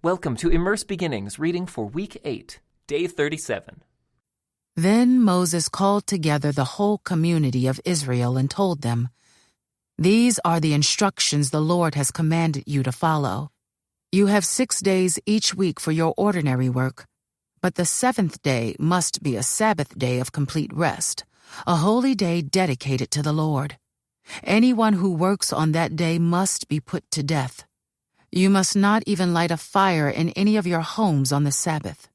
Welcome to Immerse Beginnings reading for Week 8, Day 37. Then Moses called together the whole community of Israel and told them, "These are the instructions the Lord has commanded you to follow. You have 6 days each week for your ordinary work, but the 7th day must be a Sabbath day of complete rest, a holy day dedicated to the Lord. Anyone who works on that day must be put to death. You must not even light a fire in any of your homes on the Sabbath."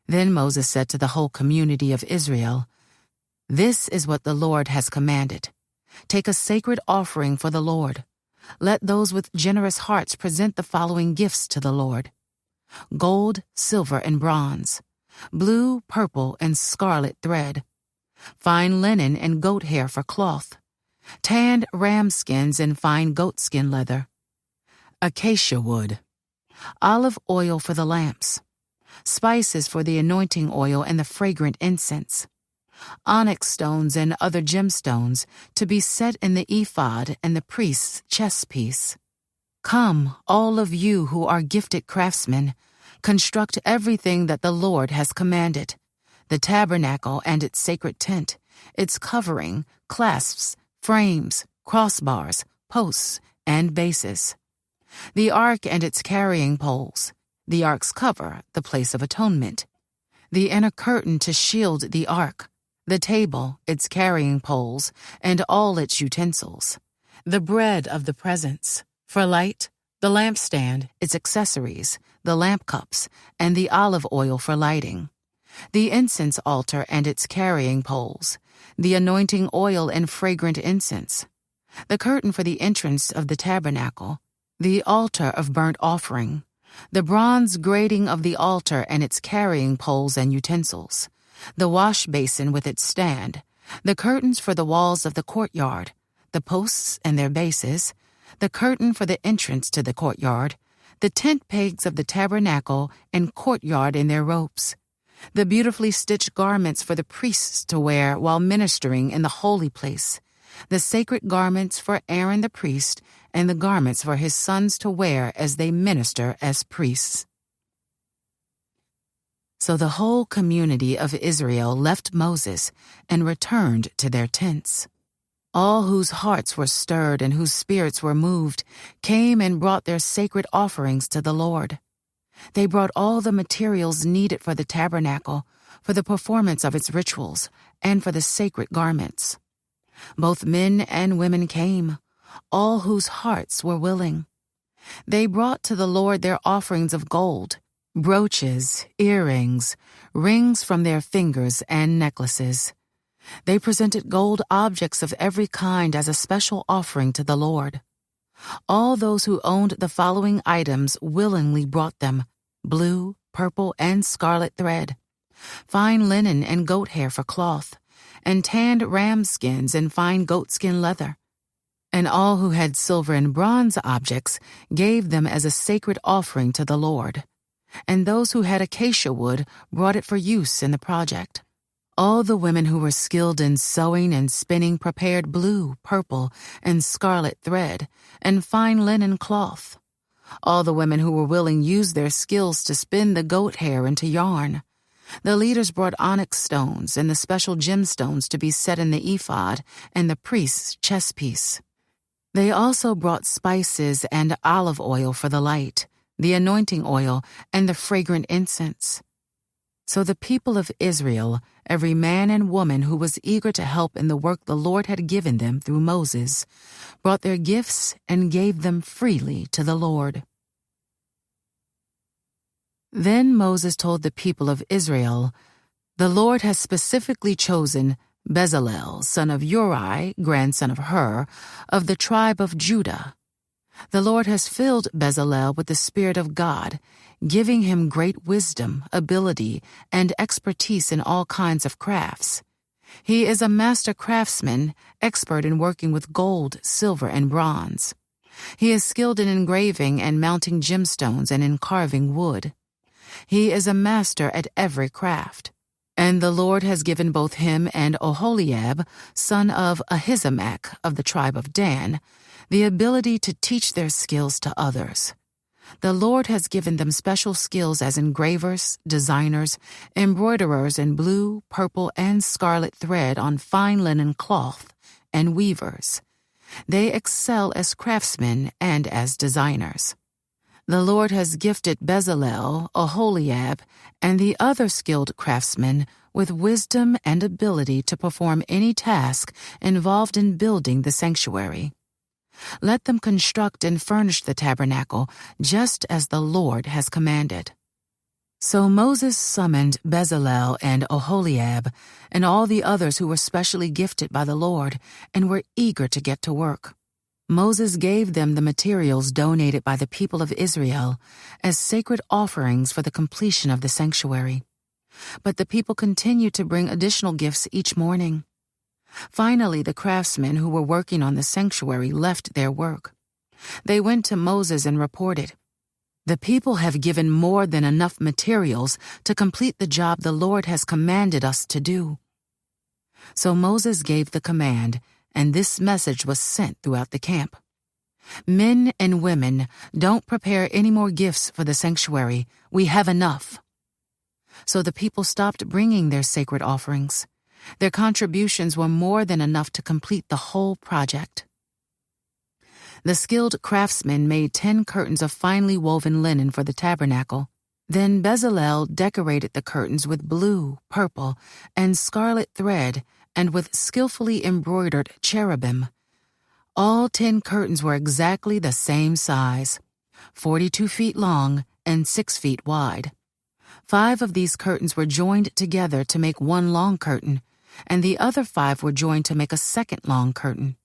Then Moses said to the whole community of Israel, "This is what the Lord has commanded. Take a sacred offering for the Lord. Let those with generous hearts present the following gifts to the Lord: gold, silver, and bronze, blue, purple, and scarlet thread, fine linen and goat hair for cloth, tanned ram skins and fine goatskin leather, acacia wood, olive oil for the lamps, spices for the anointing oil and the fragrant incense, onyx stones and other gemstones to be set in the ephod and the priest's chest piece. Come, all of you who are gifted craftsmen, construct everything that the Lord has commanded: the tabernacle and its sacred tent, its covering, clasps, frames, crossbars, posts, and bases, the ark and its carrying poles, the ark's cover, the place of atonement, the inner curtain to shield the ark, the table, its carrying poles, and all its utensils, the bread of the presence, for light, the lampstand, its accessories, the lamp cups, and the olive oil for lighting, the incense altar and its carrying poles, the anointing oil and fragrant incense, the curtain for the entrance of the tabernacle, the altar of burnt offering, the bronze grating of the altar and its carrying poles and utensils, the wash basin with its stand, the curtains for the walls of the courtyard, the posts and their bases, the curtain for the entrance to the courtyard, the tent pegs of the tabernacle and courtyard in their ropes, the beautifully stitched garments for the priests to wear while ministering in the holy place, the sacred garments for Aaron the priest, and the garments for his sons to wear as they minister as priests." So the whole community of Israel left Moses and returned to their tents. All whose hearts were stirred and whose spirits were moved came and brought their sacred offerings to the Lord. They brought all the materials needed for the tabernacle, for the performance of its rituals, and for the sacred garments. Both men and women came, all whose hearts were willing. They brought to the Lord their offerings of gold, brooches, earrings, rings from their fingers, and necklaces. They presented gold objects of every kind as a special offering to the Lord. All those who owned the following items willingly brought them: blue, purple, and scarlet thread, fine linen and goat hair for cloth, and tanned ram skins and fine goatskin leather. And all who had silver and bronze objects gave them as a sacred offering to the Lord. And those who had acacia wood brought it for use in the project. All the women who were skilled in sewing and spinning prepared blue, purple, and scarlet thread, and fine linen cloth. All the women who were willing used their skills to spin the goat hair into yarn. The leaders brought onyx stones and the special gemstones to be set in the ephod and the priest's chest piece. They also brought spices and olive oil for the light, the anointing oil, and the fragrant incense. So the people of Israel, every man and woman who was eager to help in the work the Lord had given them through Moses, brought their gifts and gave them freely to the Lord. Then Moses told the people of Israel, "The Lord has specifically chosen Bezalel, son of Uri, grandson of Hur, of the tribe of Judah. The Lord has filled Bezalel with the Spirit of God, giving him great wisdom, ability, and expertise in all kinds of crafts. He is a master craftsman, expert in working with gold, silver, and bronze. He is skilled in engraving and mounting gemstones and in carving wood. He is a master at every craft. And the Lord has given both him and Oholiab, son of Ahisamach of the tribe of Dan, the ability to teach their skills to others. The Lord has given them special skills as engravers, designers, embroiderers in blue, purple, and scarlet thread on fine linen cloth, and weavers. They excel as craftsmen and as designers. The Lord has gifted Bezalel, Oholiab, and the other skilled craftsmen with wisdom and ability to perform any task involved in building the sanctuary. Let them construct and furnish the tabernacle just as the Lord has commanded. So Moses summoned Bezalel and Oholiab and all the others who were specially gifted by the Lord and were eager to get to work. Moses gave them the materials donated by the people of Israel as sacred offerings for the completion of the sanctuary. But the people continued to bring additional gifts each morning. Finally, the craftsmen who were working on the sanctuary left their work. They went to Moses and reported, "The people have given more than enough materials to complete the job the Lord has commanded us to do." So Moses gave the command, and this message was sent throughout the camp. "Men and women, don't prepare any more gifts for the sanctuary. We have enough." So the people stopped bringing their sacred offerings. Their contributions were more than enough to complete the whole project. The skilled craftsmen made 10 curtains of finely woven linen for the tabernacle. Then Bezalel decorated the curtains with blue, purple, and scarlet thread and with skillfully embroidered cherubim. All 10 curtains were exactly the same size, 42 feet long and 6 feet wide. 5 of these curtains were joined together to make one long curtain, and the other 5 were joined to make a second long curtain.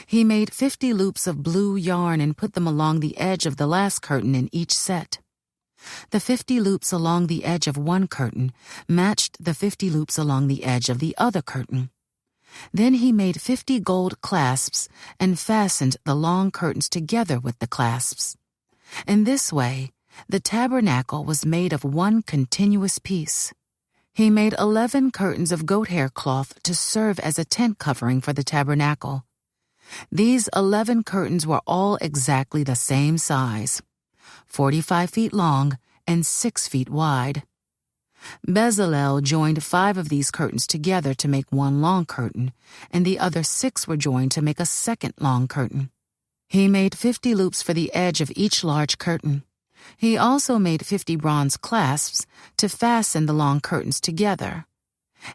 He made 50 loops of blue yarn and put them along the edge of the last curtain in each set. The 50 loops along the edge of one curtain matched the 50 loops along the edge of the other curtain. Then he made 50 gold clasps and fastened the long curtains together with the clasps. In this way, the tabernacle was made of one continuous piece. He made 11 curtains of goat hair cloth to serve as a tent covering for the tabernacle. These 11 curtains were all exactly the same size, 45 feet long and 6 feet wide. Bezalel joined 5 of these curtains together to make one long curtain, and the other 6 were joined to make a second long curtain. He made 50 loops for the edge of each large curtain. He also made 50 bronze clasps to fasten the long curtains together.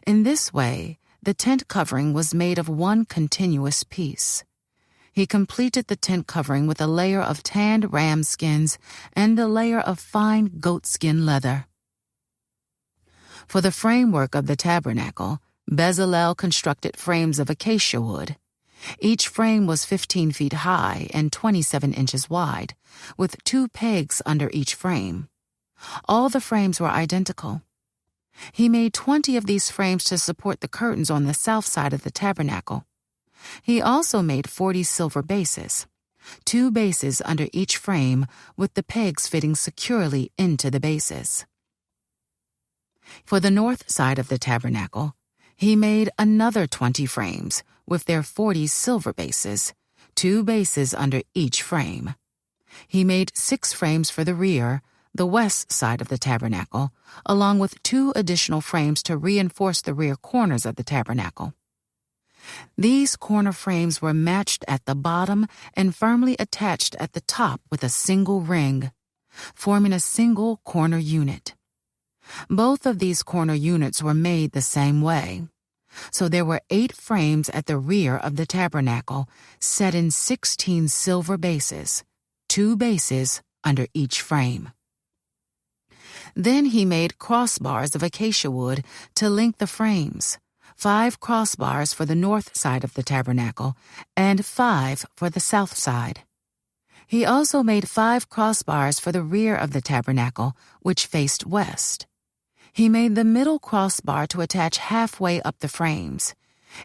In this way, the tent covering was made of one continuous piece. He completed the tent covering with a layer of tanned ram skins and a layer of fine goatskin leather. For the framework of the tabernacle, Bezalel constructed frames of acacia wood. Each frame was 15 feet high and 27 inches wide, with 2 pegs under each frame. All the frames were identical. He made 20 of these frames to support the curtains on the south side of the tabernacle. He also made 40 silver bases, 2 bases under each frame with the pegs fitting securely into the bases. For the north side of the tabernacle, he made another 20 frames with their 40 silver bases, 2 bases under each frame. He made 6 frames for the rear, the west side of the tabernacle, along with 2 additional frames to reinforce the rear corners of the tabernacle. These corner frames were matched at the bottom and firmly attached at the top with a single ring, forming a single corner unit. Both of these corner units were made the same way. So there were 8 frames at the rear of the tabernacle, set in 16 silver bases, 2 bases under each frame. Then he made crossbars of acacia wood to link the frames, 5 crossbars for the north side of the tabernacle and 5 for the south side. He also made 5 crossbars for the rear of the tabernacle, which faced west. He made the middle crossbar to attach halfway up the frames.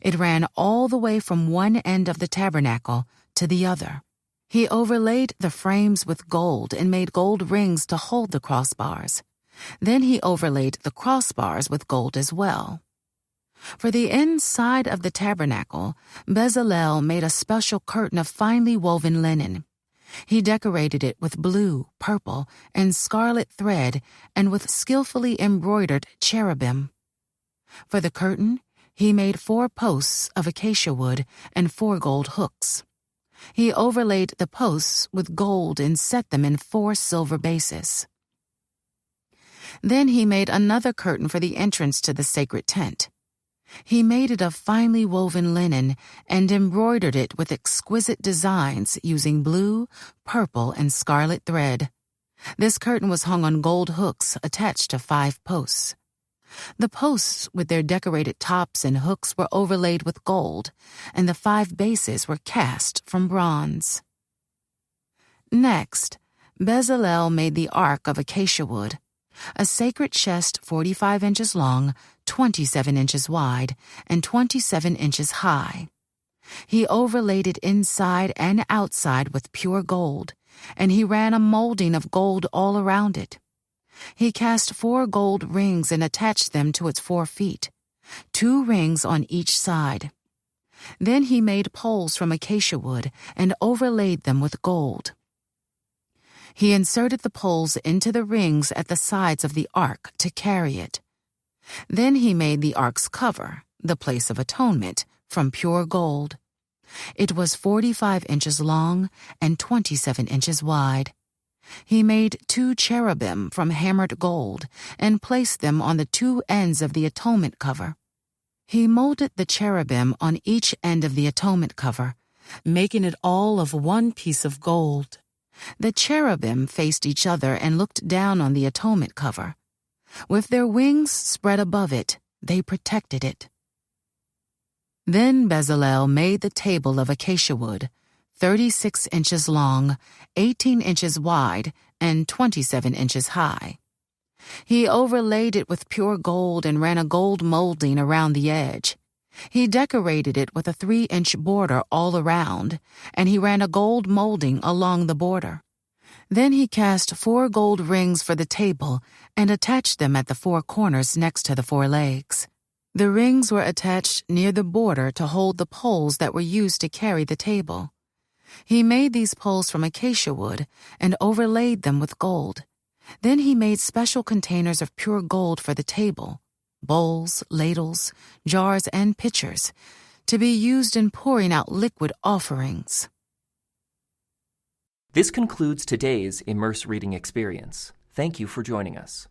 It ran all the way from one end of the tabernacle to the other. He overlaid the frames with gold and made gold rings to hold the crossbars. Then he overlaid the crossbars with gold as well. For the inside of the tabernacle, Bezalel made a special curtain of finely woven linen. He decorated it with blue, purple, and scarlet thread and with skillfully embroidered cherubim. For the curtain, he made 4 posts of acacia wood and 4 gold hooks. He overlaid the posts with gold and set them in 4 silver bases. Then he made another curtain for the entrance to the sacred tent. He made it of finely woven linen and embroidered it with exquisite designs using blue, purple, and scarlet thread. This curtain was hung on gold hooks attached to 5 posts. The posts with their decorated tops and hooks were overlaid with gold, and the 5 bases were cast from bronze. Next, Bezalel made the ark of acacia wood, a sacred chest 45 inches long, 27 inches wide, and 27 inches high. He overlaid it inside and outside with pure gold, and he ran a molding of gold all around it. He cast 4 gold rings and attached them to its 4 feet, 2 rings on each side. Then he made poles from acacia wood and overlaid them with gold. He inserted the poles into the rings at the sides of the ark to carry it. Then he made the ark's cover, the place of atonement, from pure gold. It was 45 inches long and 27 inches wide. He made 2 cherubim from hammered gold and placed them on the 2 ends of the atonement cover. He molded the cherubim on each end of the atonement cover, making it all of 1 piece of gold. The cherubim faced each other and looked down on the atonement cover. With their wings spread above it, they protected it. Then Bezalel made the table of acacia wood, 36 inches long, 18 inches wide, and 27 inches high. He overlaid it with pure gold and ran a gold molding around the edge. He decorated it with a 3-inch border all around, and he ran a gold molding along the border. Then he cast 4 gold rings for the table and attached them at the 4 corners next to the 4 legs. The rings were attached near the border to hold the poles that were used to carry the table. He made these poles from acacia wood and overlaid them with gold. Then he made special containers of pure gold for the table, bowls, ladles, jars, and pitchers, to be used in pouring out liquid offerings. This concludes today's Immerse Reading Experience. Thank you for joining us.